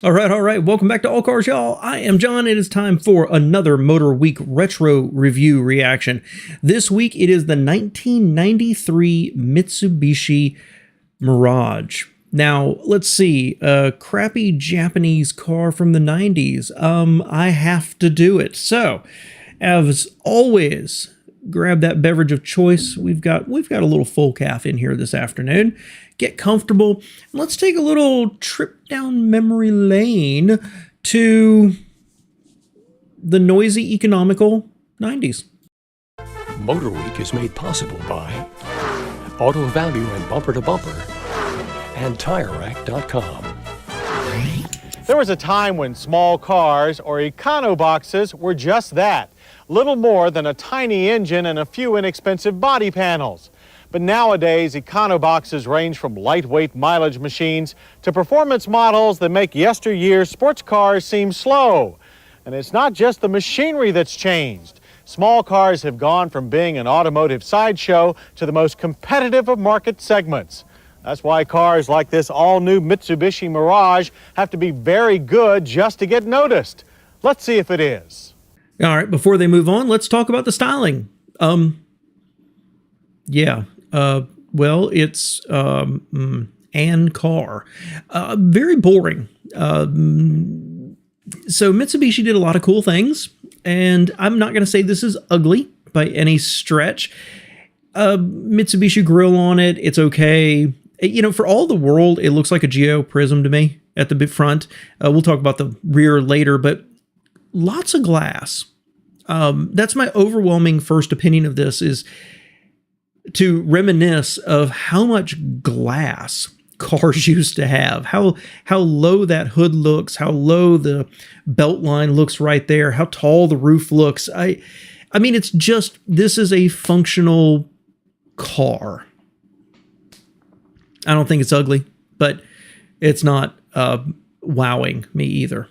All right. Welcome back to All Cars, y'all. I am John. It is time for another Motorweek retro review reaction. This week, it is the 1993 Mitsubishi Mirage. Now, let's see. A crappy Japanese car from the 90s. I have to do it. So, as always, grab that beverage of choice. We've got a little full calf in here this afternoon. Get comfortable. And let's take a little trip down memory lane to the noisy, economical 90s. Motorweek is made possible by Auto Value and Bumper to Bumper and TireRack.com. There was a time when small cars or econo-boxes were just that, little more than a tiny engine and a few inexpensive body panels. But nowadays, econo-boxes range from lightweight mileage machines to performance models that make yesteryear's sports cars seem slow. And it's not just the machinery that's changed. Small cars have gone from being an automotive sideshow to the most competitive of market segments. That's why cars like this all-new Mitsubishi Mirage have to be very good just to get noticed. Let's see if it is. All right, before they move on, let's talk about the styling. Well, it's an car. Very boring. So Mitsubishi did a lot of cool things, and I'm not going to say this is ugly by any stretch. Mitsubishi grill on it, it's okay. You know, for all the world, it looks like a Geo Prism to me at the front. We'll talk about the rear later, but lots of glass. That's my overwhelming first opinion of this, is to reminisce of how much glass cars used to have, how low that hood looks, how low the belt line looks right there, how tall the roof looks. I mean, it's just, this is a functional car. I don't think it's ugly, but it's not wowing me either.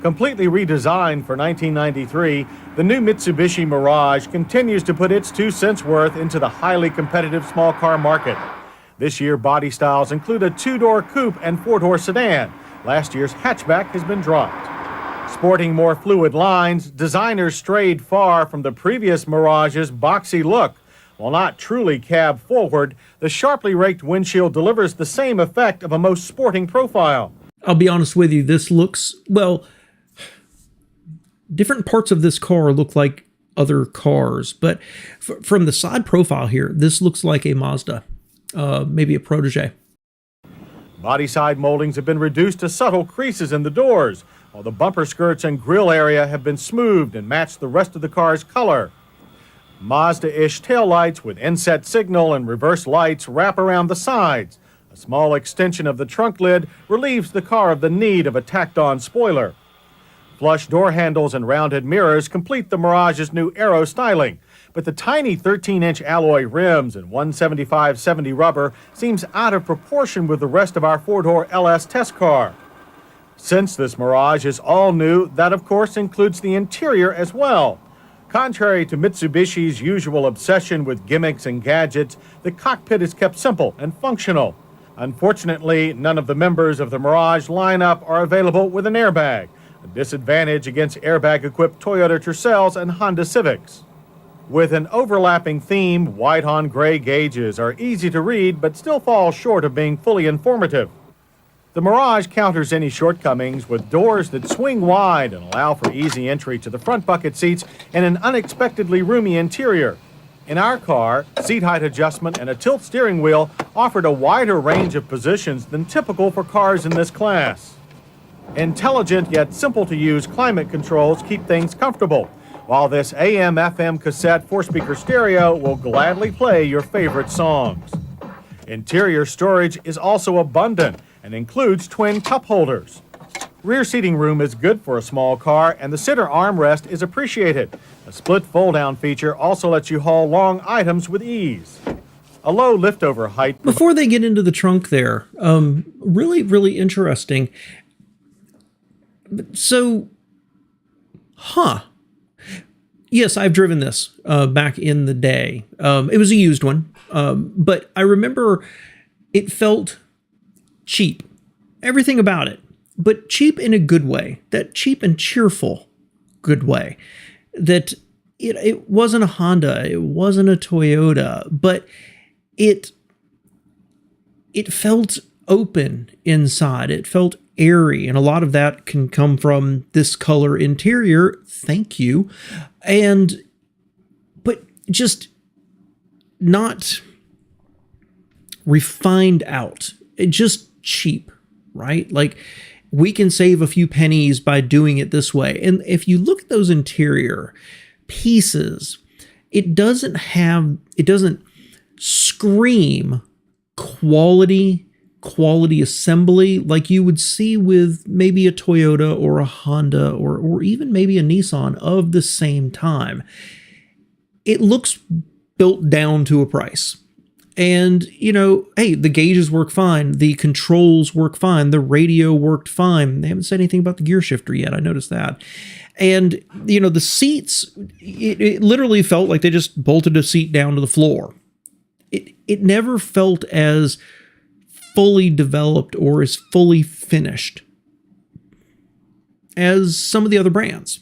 Completely redesigned for 1993, the new Mitsubishi Mirage continues to put its 2 cents worth into the highly competitive small car market. This year, body styles include a 2-door coupe and 4-door sedan. Last year's hatchback has been dropped. Sporting more fluid lines, designers strayed far from the previous Mirage's boxy look. While not truly cab forward, the sharply raked windshield delivers the same effect of a most sporting profile. I'll be honest with you, this looks, well, different parts of this car look like other cars, but from the side profile here, this looks like a Mazda, maybe a Protege. Body side moldings have been reduced to subtle creases in the doors, while the bumper skirts and grille area have been smoothed and matched the rest of the car's color. Mazda-ish taillights with inset signal and reverse lights wrap around the sides. A small extension of the trunk lid relieves the car of the need of a tacked-on spoiler. Flush door handles and rounded mirrors complete the Mirage's new aero styling, but the tiny 13-inch alloy rims and 175/70 rubber seems out of proportion with the rest of our 4-door LS test car. Since this Mirage is all new, that of course includes the interior as well. Contrary to Mitsubishi's usual obsession with gimmicks and gadgets, the cockpit is kept simple and functional. Unfortunately, none of the members of the Mirage lineup are available with an airbag, a disadvantage against airbag-equipped Toyota Tercels and Honda Civics. With an overlapping theme, white-on-gray gauges are easy to read but still fall short of being fully informative. The Mirage counters any shortcomings with doors that swing wide and allow for easy entry to the front bucket seats and an unexpectedly roomy interior. In our car, seat height adjustment and a tilt steering wheel offered a wider range of positions than typical for cars in this class. Intelligent yet simple-to-use climate controls keep things comfortable, while this AM/FM cassette 4-speaker stereo will gladly play your favorite songs. Interior storage is also abundant and includes twin cup holders. Rear seating room is good for a small car, and the center armrest is appreciated. A split fold-down feature also lets you haul long items with ease. A low liftover height. Before they get into the trunk there, really interesting. So, yes, I've driven this back in the day. It was a used one, but I remember It felt cheap. Everything about it. But cheap in a good way. That cheap and cheerful good way. That it wasn't a Honda. It wasn't a Toyota. But it felt open inside. It felt airy. And a lot of that can come from this color interior. Thank you. But just not refined out. Just cheap, right? Like, we can save a few pennies by doing it this way. And if you look at those interior pieces, it doesn't scream quality assembly like you would see with maybe a Toyota or a Honda or even maybe a Nissan of the same time. It looks built down to a price. And, hey, the gauges work fine. The controls work fine. The radio worked fine. They haven't said anything about the gear shifter yet. I noticed that. And, the seats, it literally felt like they just bolted a seat down to the floor. It never felt as fully developed or as fully finished as some of the other brands.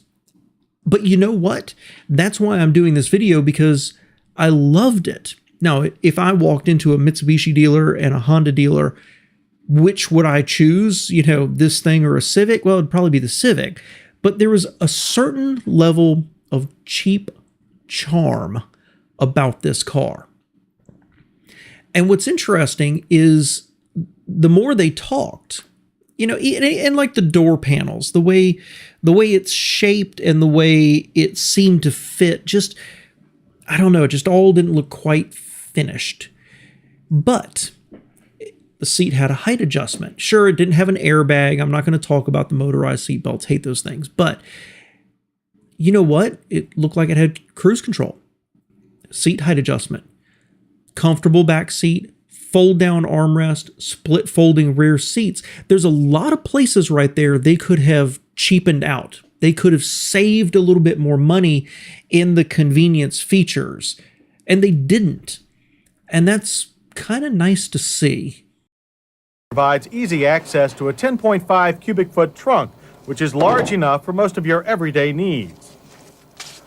But you know what? That's why I'm doing this video, because I loved it. Now, if I walked into a Mitsubishi dealer and a Honda dealer, which would I choose? This thing or a Civic? Well, it'd probably be the Civic. But there was a certain level of cheap charm about this car. And what's interesting is the more they talked, and like the door panels, the way it's shaped and the way it seemed to fit, just, I don't know, it just all didn't look quite finished. But the seat had a height adjustment. Sure, it didn't have an airbag. I'm not going to talk about the motorized seat belts. Hate those things. But you know what? It looked like it had cruise control. Seat height adjustment. Comfortable back seat. Fold down armrest. Split folding rear seats. There's a lot of places right there they could have cheapened out. They could have saved a little bit more money in the convenience features. And they didn't. And that's kind of nice to see. Provides easy access to a 10.5 cubic foot trunk, which is large enough for most of your everyday needs.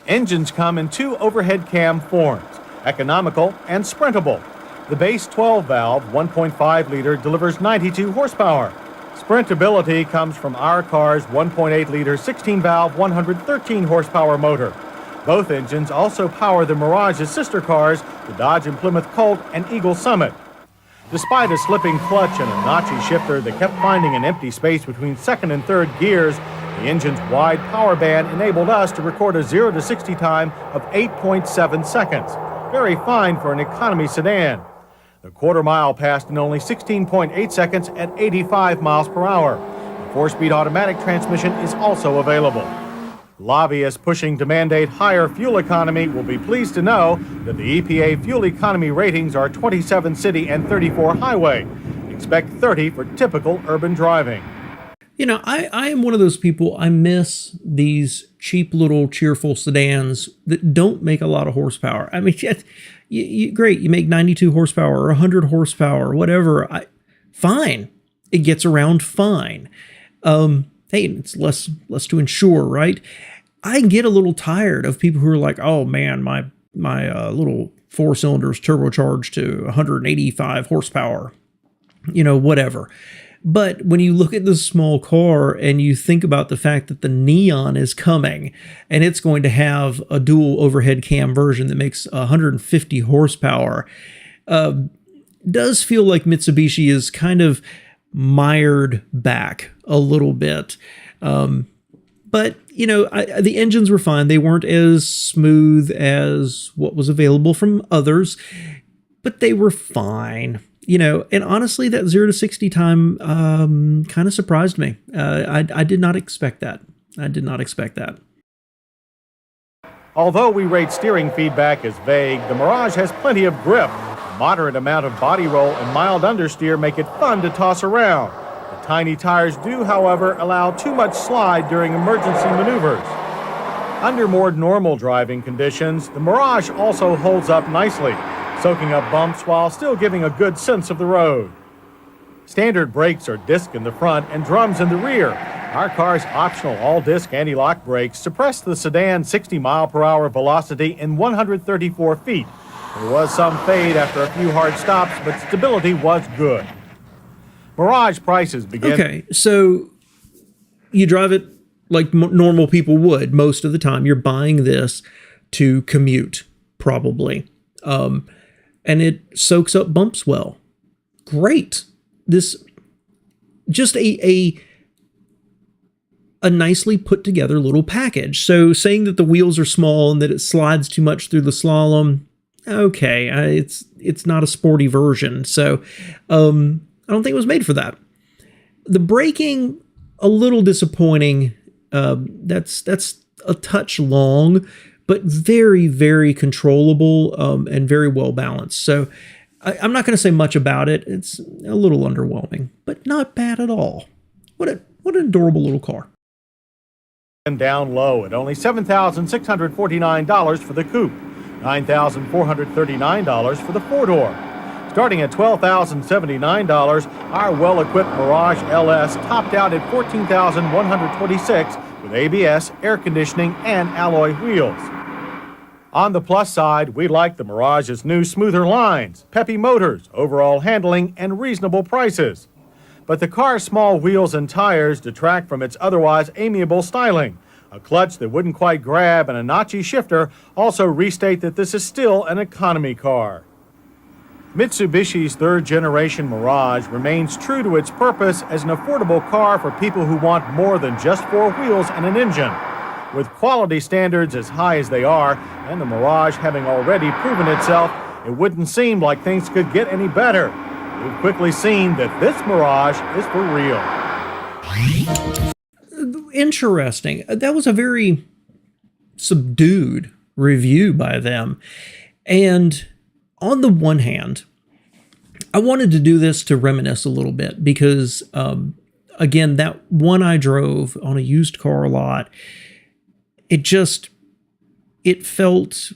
Engines come in two overhead cam forms, economical and sprintable. The base 12-valve 1.5 liter delivers 92 horsepower. Sprintability comes from our car's 1.8 liter 16-valve 113 horsepower motor. Both engines also power the Mirage's sister cars, the Dodge and Plymouth Colt and Eagle Summit. Despite a slipping clutch and a notchy shifter that kept finding an empty space between second and third gears, the engine's wide power band enabled us to record a 0 to 60 time of 8.7 seconds. Very fine for an economy sedan. The quarter mile passed in only 16.8 seconds at 85 miles per hour. A 4-speed automatic transmission is also available. Lobbyists pushing to mandate higher fuel economy will be pleased to know that the EPA fuel economy ratings are 27 city and 34 highway. Expect 30 for typical urban driving. I am one of those people, I miss these cheap little cheerful sedans that don't make a lot of horsepower. I mean, great, you make 92 horsepower or 100 horsepower, whatever. Fine. It gets around fine. Hey, it's less to insure, right? I get a little tired of people who are like, oh man, my little 4-cylinder is turbocharged to 185 horsepower, whatever. But when you look at this small car and you think about the fact that the Neon is coming and it's going to have a dual overhead cam version that makes 150 horsepower, does feel like Mitsubishi is kind of mired back a little bit. But, the engines were fine. They weren't as smooth as what was available from others, but they were fine. And honestly, that 0 to 60 time kind of surprised me. I did not expect that. Although we rate steering feedback as vague, the Mirage has plenty of grip. A moderate amount of body roll and mild understeer make it fun to toss around. The tiny tires do, however, allow too much slide during emergency maneuvers. Under more normal driving conditions, the Mirage also holds up nicely. soaking up bumps while still giving a good sense of the road. Standard brakes are disc in the front and drums in the rear. Our car's optional all-disc anti-lock brakes suppress the sedan's 60-mile-per-hour velocity in 134 feet. There was some fade after a few hard stops, but stability was good. Mirage prices begin... Okay, so you drive it like normal people would most of the time. You're buying this to commute, probably. And it soaks up bumps well. Great. This just a nicely put together little package. So saying that the wheels are small and that it slides too much through the slalom, okay, it's not a sporty version. So I don't think it was made for that. The braking, a little disappointing. That's a touch long, but very, very controllable and very well balanced. So I'm not going to say much about it. It's a little underwhelming, but not bad at all. What an adorable little car. And down low at only $7,649 for the coupe, $9,439 for the four-door. Starting at $12,079, our well-equipped Mirage LS topped out at $14,126 with ABS, air conditioning, and alloy wheels. On the plus side, we like the Mirage's new smoother lines, peppy motors, overall handling, and reasonable prices. But the car's small wheels and tires detract from its otherwise amiable styling. A clutch that wouldn't quite grab and a notchy shifter also restate that this is still an economy car. Mitsubishi's third-generation Mirage remains true to its purpose as an affordable car for people who want more than just four wheels and an engine. With quality standards as high as they are, and the Mirage having already proven itself, it wouldn't seem like things could get any better. We've quickly seen that this Mirage is for real. Interesting. That was a very subdued review by them. And on the one hand, I wanted to do this to reminisce a little bit because, again, that one I drove on a used car lot, it felt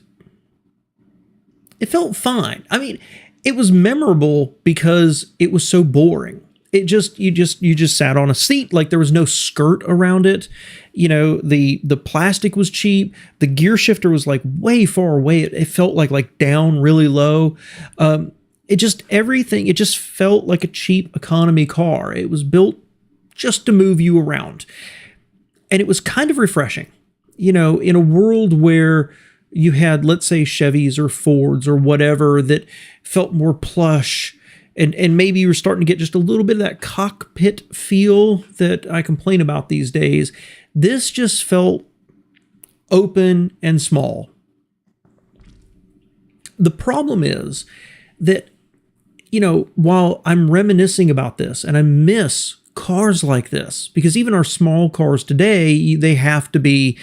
fine. I mean, it was memorable because it was so boring. You just sat on a seat, like there was no skirt around it. You know, the plastic was cheap. The gear shifter was like way far away. It felt like down really low. It just felt like a cheap economy car. It was built just to move you around. And it was kind of refreshing. You know, in a world where you had, let's say, Chevys or Fords or whatever that felt more plush, and maybe you were starting to get just a little bit of that cockpit feel that I complain about these days, this just felt open and small. The problem is that, you know, while I'm reminiscing about this and I miss cars like this, because even our small cars today, they have to be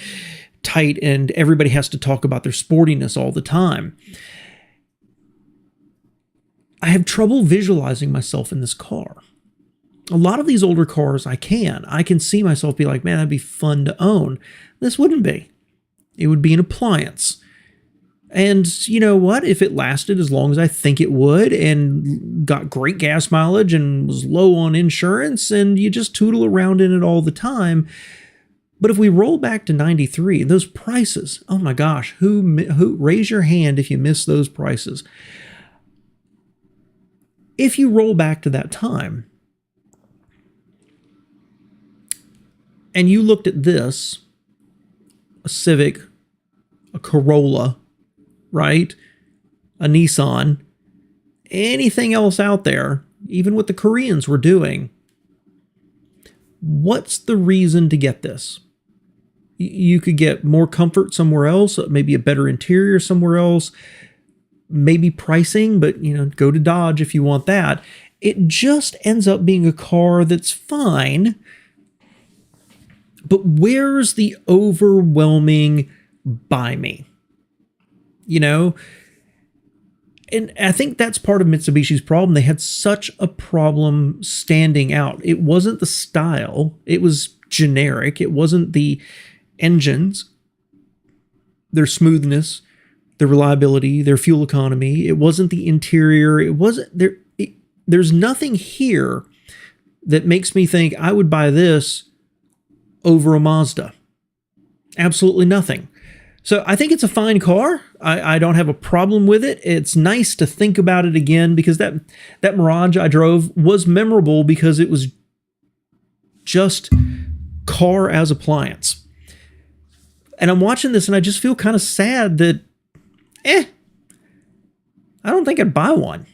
tight and everybody has to talk about their sportiness all the time. I have trouble visualizing myself in this car. A lot of these older cars, I can see myself be like, man, that'd be fun to own. This wouldn't be. It would be an appliance. And you know what? If it lasted as long as I think it would and got great gas mileage and was low on insurance and you just tootle around in it all the time. But if we roll back to 93, those prices, oh my gosh, who raise your hand if you miss those prices. If you roll back to that time and you looked at this, a Civic, a Corolla, right? A Nissan, anything else out there, even what the Koreans were doing. What's the reason to get this? You could get more comfort somewhere else, maybe a better interior somewhere else, maybe pricing, but you know, go to Dodge if you want that. It just ends up being a car that's fine. But where's the overwhelming buy me? You know, and I think that's part of Mitsubishi's problem. They had such a problem standing out. It wasn't the style. It was generic. It wasn't the engines, their smoothness, their reliability, their fuel economy. It wasn't the interior. It wasn't there. There's nothing here that makes me think I would buy this over a Mazda. Absolutely nothing. So I think it's a fine car. I don't have a problem with it. It's nice to think about it again because that Mirage I drove was memorable because it was just car as appliance. And I'm watching this and I just feel kind of sad that, I don't think I'd buy one.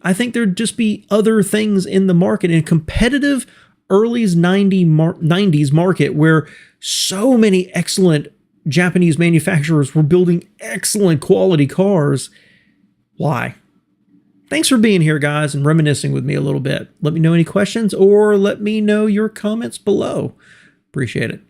I think there'd just be other things in the market, in a competitive early 90s market where so many excellent Japanese manufacturers were building excellent quality cars. Why? Thanks for being here, guys, and reminiscing with me a little bit. Let me know any questions or let me know your comments below. Appreciate it.